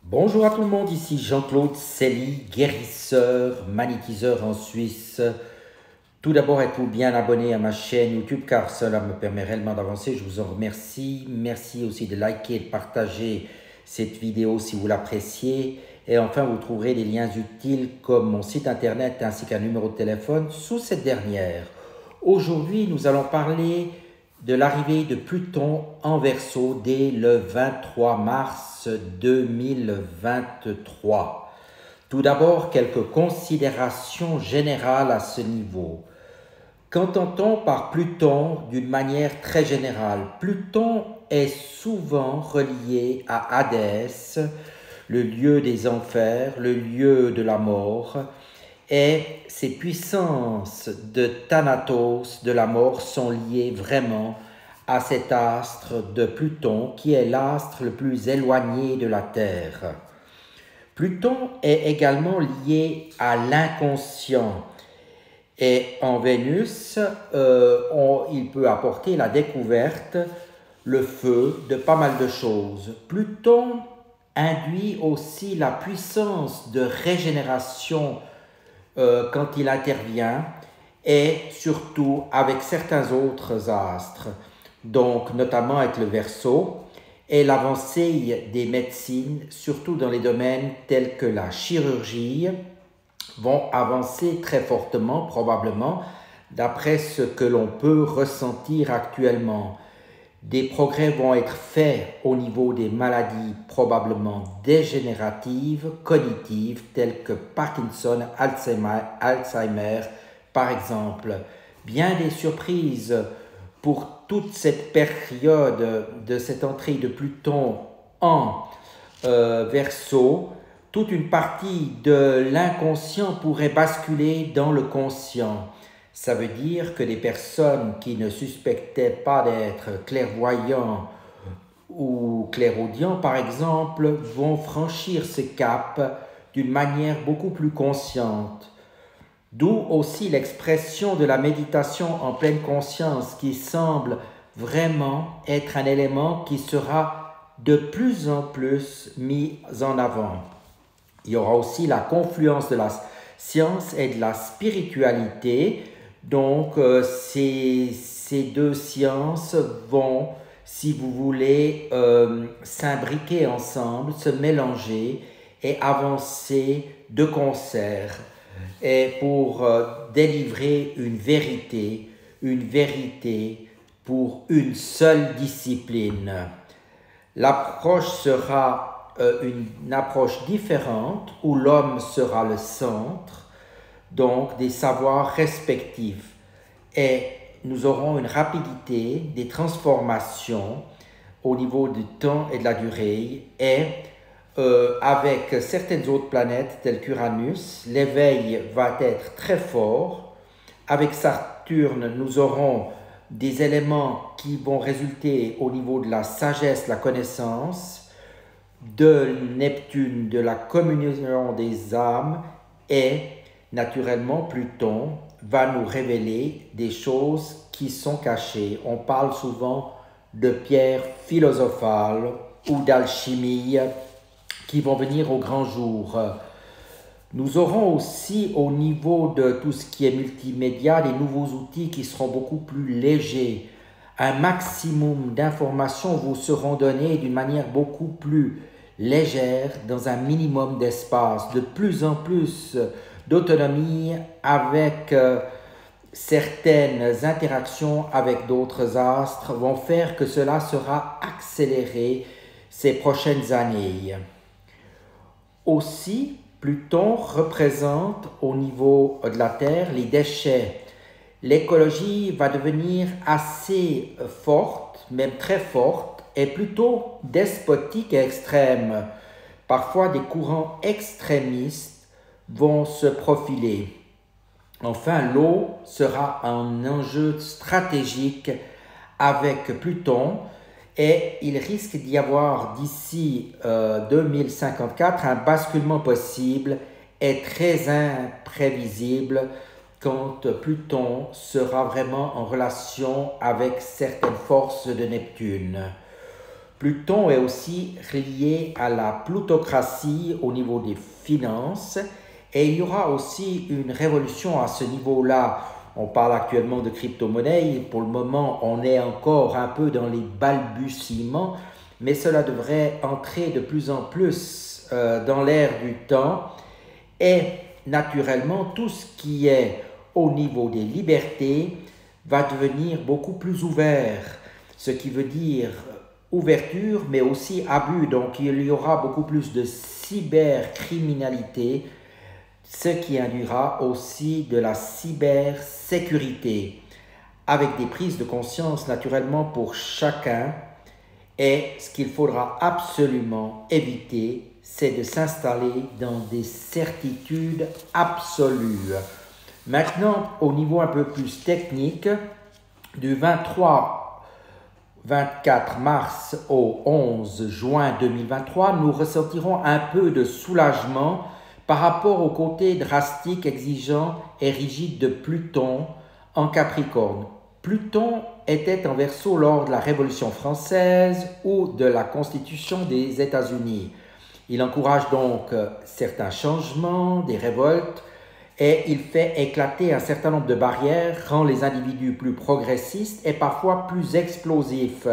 Bonjour à tout le monde, ici Jean-Claude Célie, guérisseur, magnétiseur en Suisse. Tout d'abord, êtes-vous bien abonné à ma chaîne YouTube car cela me permet réellement d'avancer. Je vous en remercie. Merci aussi de liker et de partager cette vidéo si vous l'appréciez. Et enfin, vous trouverez des liens utiles comme mon site internet ainsi qu'un numéro de téléphone sous cette dernière. Aujourd'hui, nous allons parler de l'arrivée de Pluton en Verseau dès le 23 mars 2023. Tout d'abord, quelques considérations générales à ce niveau. Qu'entend-on par Pluton d'une manière très générale? Pluton est souvent relié à Hadès, le lieu des enfers, le lieu de la mort, et ces puissances de Thanatos, de la mort, sont liées vraiment à cet astre de Pluton qui est l'astre le plus éloigné de la Terre. Pluton est également lié à l'inconscient et en Vénus, il peut apporter la découverte, le feu de pas mal de choses. Pluton induit aussi la puissance de régénération quand il intervient et surtout avec certains autres astres, donc notamment avec le Verseau et l'avancée des médecines, surtout dans les domaines tels que la chirurgie, vont avancer très fortement probablement d'après ce que l'on peut ressentir actuellement. Des progrès vont être faits au niveau des maladies probablement dégénératives, cognitives, telles que Parkinson, Alzheimer, par exemple. Bien des surprises pour toute cette période de cette entrée de Pluton en Verseau. Toute une partie de l'inconscient pourrait basculer dans le conscient. Ça veut dire que des personnes qui ne suspectaient pas d'être clairvoyants ou clairaudients, par exemple, vont franchir ce cap d'une manière beaucoup plus consciente. D'où aussi l'expression de la méditation en pleine conscience qui semble vraiment être un élément qui sera de plus en plus mis en avant. Il y aura aussi la confluence de la science et de la spiritualité. Donc, ces deux sciences vont, si vous voulez, s'imbriquer ensemble, se mélanger et avancer de concert. Et pour délivrer une vérité pour une seule discipline. L'approche sera une approche différente où l'homme sera le centre, donc des savoirs respectifs. Et nous aurons une rapidité des transformations au niveau du temps et de la durée. Et avec certaines autres planètes telles qu'Uranus, l'éveil va être très fort. Avec Saturne, nous aurons des éléments qui vont résulter au niveau de la sagesse, la connaissance, de Neptune, de la communion des âmes, et naturellement Pluton va nous révéler des choses qui sont cachées. On parle souvent de pierres philosophales ou d'alchimie qui vont venir au grand jour. Nous aurons aussi au niveau de tout ce qui est multimédia des nouveaux outils qui seront beaucoup plus légers. Un maximum d'informations vous seront données d'une manière beaucoup plus légère dans un minimum d'espace. De plus en plus d'autonomie avec certaines interactions avec d'autres astres vont faire que cela sera accéléré ces prochaines années. Aussi, Pluton représente au niveau de la Terre les déchets. L'écologie va devenir assez forte, même très forte, et plutôt despotique et extrême. Parfois, des courants extrémistes vont se profiler. Enfin, l'eau sera un enjeu stratégique avec Pluton. Et il risque d'y avoir d'ici 2054 un basculement possible et très imprévisible quand Pluton sera vraiment en relation avec certaines forces de Neptune. Pluton est aussi relié à la plutocratie au niveau des finances et il y aura aussi une révolution à ce niveau-là. On parle actuellement de crypto-monnaie, pour le moment on est encore un peu dans les balbutiements, mais cela devrait entrer de plus en plus dans l'ère du temps et naturellement tout ce qui est au niveau des libertés va devenir beaucoup plus ouvert, ce qui veut dire ouverture, mais aussi abus. Donc, il y aura beaucoup plus de cybercriminalité, ce qui induira aussi de la cybersécurité, avec des prises de conscience naturellement pour chacun. Et ce qu'il faudra absolument éviter, c'est de s'installer dans des certitudes absolues. Maintenant, au niveau un peu plus technique, du 24 mars au 11 juin 2023, nous ressentirons un peu de soulagement par rapport au côté drastique, exigeant et rigide de Pluton en Capricorne. Pluton était en Verseau lors de la Révolution française ou de la Constitution des États-Unis. Il encourage donc certains changements, des révoltes, et il fait éclater un certain nombre de barrières, rend les individus plus progressistes et parfois plus explosifs.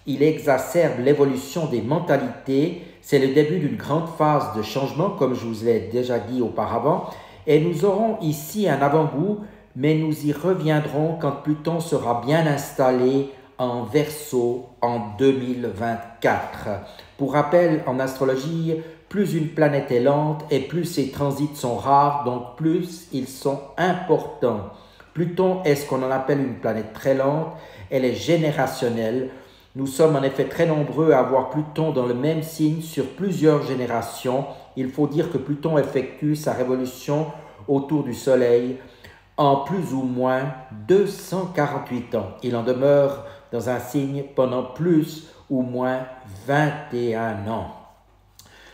Il exacerbe l'évolution des mentalités. C'est le début d'une grande phase de changement, comme je vous l'ai déjà dit auparavant. Et nous aurons ici un avant-goût, mais nous y reviendrons quand Pluton sera bien installé en Verseau en 2024. Pour rappel, en astrologie, plus une planète est lente et plus ses transits sont rares, donc plus ils sont importants. Pluton est ce qu'on en appelle une planète très lente, elle est générationnelle. Nous sommes en effet très nombreux à avoir Pluton dans le même signe sur plusieurs générations. Il faut dire que Pluton effectue sa révolution autour du Soleil en plus ou moins 248 ans. Il en demeure dans un signe pendant plus ou moins 21 ans.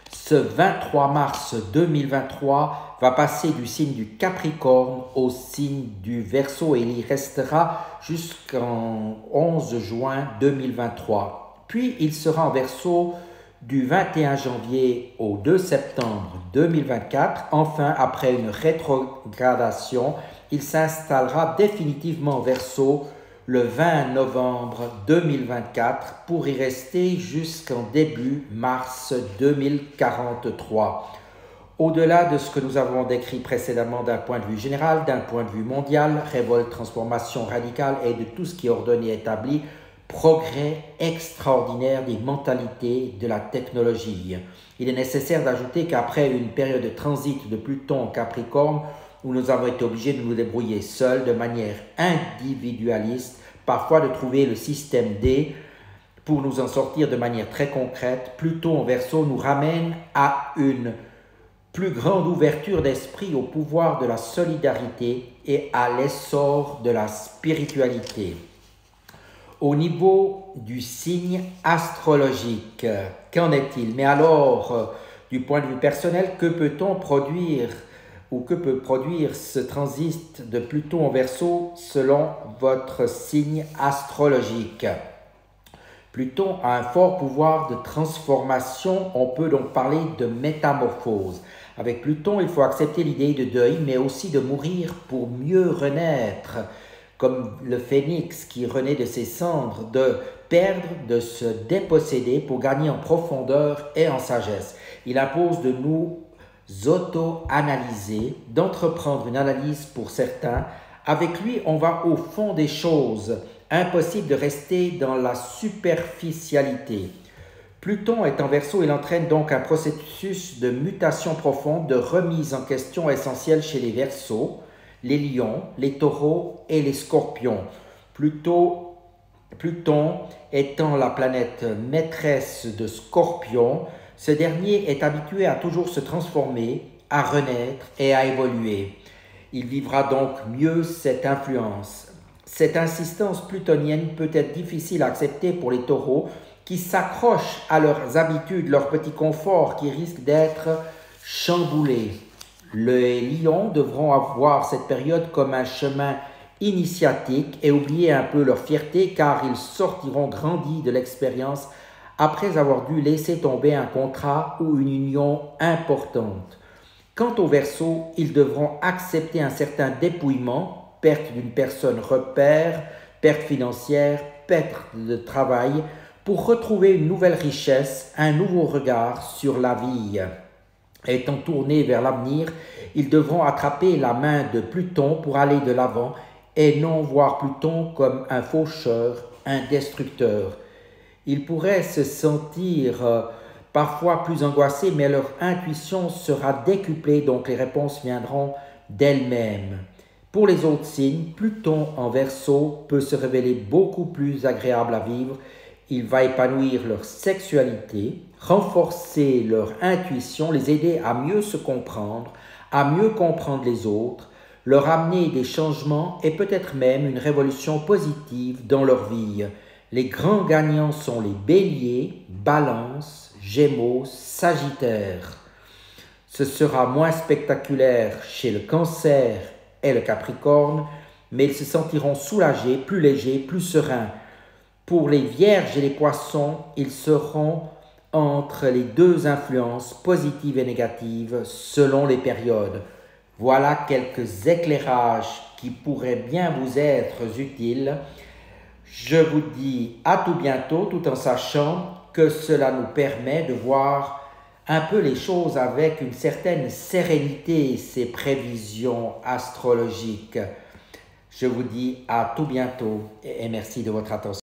Ce 23 mars 2023 va passer du signe du Capricorne au signe du Verseau et il y restera jusqu'en 11 juin 2023. Puis il sera en Verseau du 21 janvier au 2 septembre 2024. Enfin, après une rétrogradation, il s'installera définitivement en Verseau le 20 novembre 2024 pour y rester jusqu'en début mars 2043. Au-delà de ce que nous avons décrit précédemment d'un point de vue général, d'un point de vue mondial, révolte, transformation radicale et de tout ce qui est ordonné et établi, progrès extraordinaire des mentalités de la technologie. Il est nécessaire d'ajouter qu'après une période de transit de Pluton en Capricorne, où nous avons été obligés de nous débrouiller seuls de manière individualiste, parfois de trouver le système D pour nous en sortir de manière très concrète, Pluton en Verseau nous ramène à une plus grande ouverture d'esprit au pouvoir de la solidarité et à l'essor de la spiritualité. Au niveau du signe astrologique, qu'en est-il? Mais alors, du point de vue personnel, que peut-on produire ou que peut produire ce transit de Pluton en Verseau selon votre signe astrologique? Pluton a un fort pouvoir de transformation, on peut donc parler de métamorphose. Avec Pluton, il faut accepter l'idée de deuil, mais aussi de mourir pour mieux renaître, comme le phénix qui renaît de ses cendres, de perdre, de se déposséder pour gagner en profondeur et en sagesse. Il impose de nous auto-analyser, d'entreprendre une analyse pour certains. Avec lui, on va au fond des choses. Impossible de rester dans la superficialité. Pluton est en Verseau, il entraîne donc un processus de mutation profonde, de remise en question essentielle chez les Verseaux, les Lions, les Taureaux et les Scorpions. Pluton étant la planète maîtresse de Scorpion, ce dernier est habitué à toujours se transformer, à renaître et à évoluer. Il vivra donc mieux cette influence. Cette insistance plutonienne peut être difficile à accepter pour les taureaux qui s'accrochent à leurs habitudes, leur petit confort qui risque d'être chamboulé. Les lions devront avoir cette période comme un chemin initiatique et oublier un peu leur fierté car ils sortiront grandis de l'expérience après avoir dû laisser tomber un contrat ou une union importante. Quant aux Verseaux, ils devront accepter un certain dépouillement, perte d'une personne repère, perte financière, perte de travail, pour retrouver une nouvelle richesse, un nouveau regard sur la vie. Étant tournés vers l'avenir, ils devront attraper la main de Pluton pour aller de l'avant et non voir Pluton comme un faucheur, un destructeur. Ils pourraient se sentir parfois plus angoissés, mais leur intuition sera décuplée, donc les réponses viendront d'elles-mêmes. Pour les autres signes, Pluton en Verseau peut se révéler beaucoup plus agréable à vivre. Il va épanouir leur sexualité, renforcer leur intuition, les aider à mieux se comprendre, à mieux comprendre les autres, leur amener des changements et peut-être même une révolution positive dans leur vie. Les grands gagnants sont les Béliers, Balance, Gémeaux, Sagittaire. Ce sera moins spectaculaire chez le Cancer et le Capricorne, mais ils se sentiront soulagés, plus légers, plus sereins. Pour les Vierges et les Poissons, ils seront entre les deux influences positives et négatives selon les périodes. Voilà quelques éclairages qui pourraient bien vous être utiles. Je vous dis à tout bientôt, tout en sachant que cela nous permet de voir un peu les choses avec une certaine sérénité, ces prévisions astrologiques. Je vous dis à tout bientôt et merci de votre attention.